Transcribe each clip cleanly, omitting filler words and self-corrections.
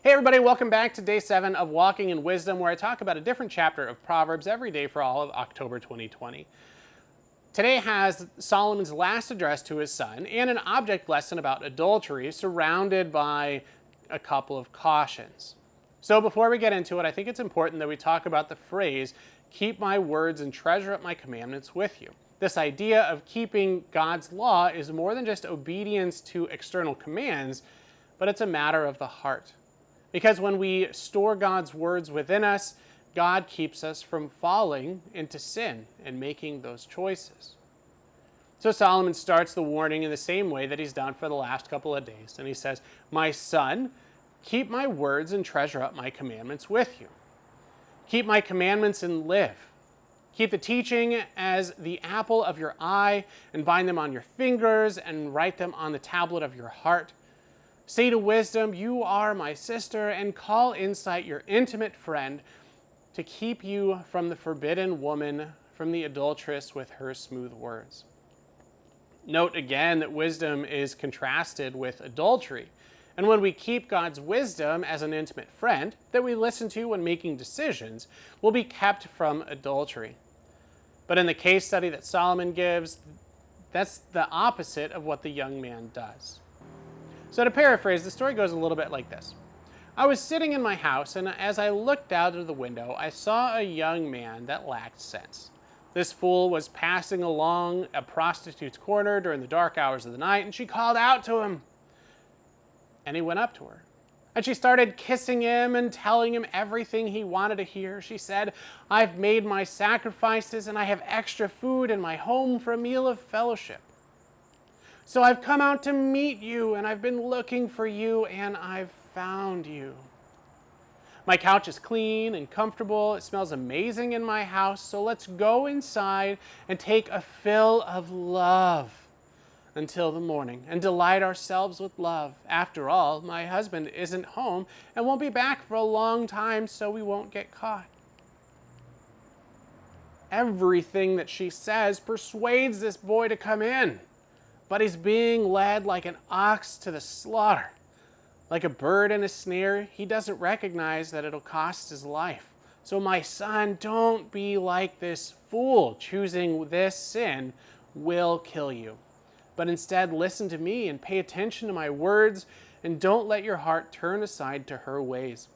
Hey everybody, welcome back to day 7 of Walking in Wisdom, where I talk about a different chapter of Proverbs every day for all of October 2020. Today has Solomon's last address to his son and an object lesson about adultery surrounded by a couple of cautions. So before we get into it, I think it's important that we talk about the phrase, keep my words and treasure up my commandments with you. This idea of keeping God's law is more than just obedience to external commands, but it's a matter of the heart. Because when we store God's words within us, God keeps us from falling into sin and making those choices. So Solomon starts the warning in the same way that he's done for the last couple of days. And he says, my son, keep my words and treasure up my commandments with you. Keep my commandments and live. Keep the teaching as the apple of your eye and bind them on your fingers and write them on the tablet of your heart. Say to wisdom, you are my sister, and call insight your intimate friend to keep you from the forbidden woman, from the adulteress with her smooth words. Note again that wisdom is contrasted with adultery. And when we keep God's wisdom as an intimate friend that we listen to when making decisions, we'll be kept from adultery. But in the case study that Solomon gives, that's the opposite of what the young man does. So to paraphrase, the story goes a little bit like this. I was sitting in my house, and as I looked out of the window, I saw a young man that lacked sense. This fool was passing along a prostitute's corner during the dark hours of the night, and she called out to him. And he went up to her. And she started kissing him and telling him everything he wanted to hear. She said, I've made my sacrifices, and I have extra food in my home for a meal of fellowship. So I've come out to meet you, and I've been looking for you, and I've found you. My couch is clean and comfortable. It smells amazing in my house, so let's go inside and take a fill of love until the morning and delight ourselves with love. After all, my husband isn't home and won't be back for a long time, so we won't get caught. Everything that she says persuades this boy to come in. But he's being led like an ox to the slaughter. Like a bird in a snare, he doesn't recognize that it'll cost his life. So my son, don't be like this fool. Choosing this sin will kill you. But instead, listen to me and pay attention to my words, and don't let your heart turn aside to her ways.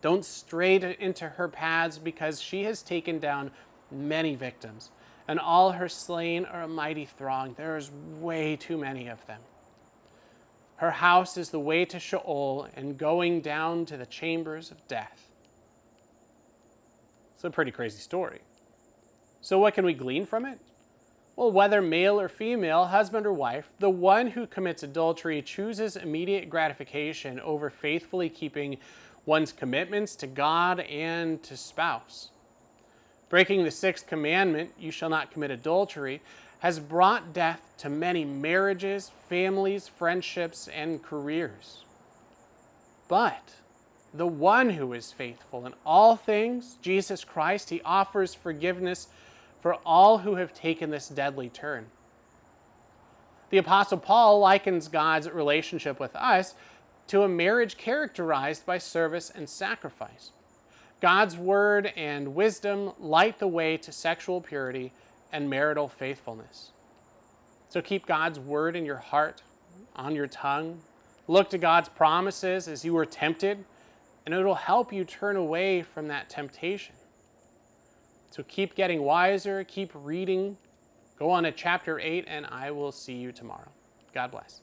Don't stray into her paths, because she has taken down many victims. And all her slain are a mighty throng. There is way too many of them. Her house is the way to Sheol and going down to the chambers of death. It's a pretty crazy story. So what can we glean from it? Well, whether male or female, husband or wife, the one who commits adultery chooses immediate gratification over faithfully keeping one's commitments to God and to spouse. Breaking the 6th commandment, you shall not commit adultery, has brought death to many marriages, families, friendships, and careers. But the one who is faithful in all things, Jesus Christ, he offers forgiveness for all who have taken this deadly turn. The Apostle Paul likens God's relationship with us to a marriage characterized by service and sacrifice. God's word and wisdom light the way to sexual purity and marital faithfulness. So keep God's word in your heart, on your tongue. Look to God's promises as you are tempted, and it will help you turn away from that temptation. So keep getting wiser, keep reading. Go on to chapter 8, and I will see you tomorrow. God bless.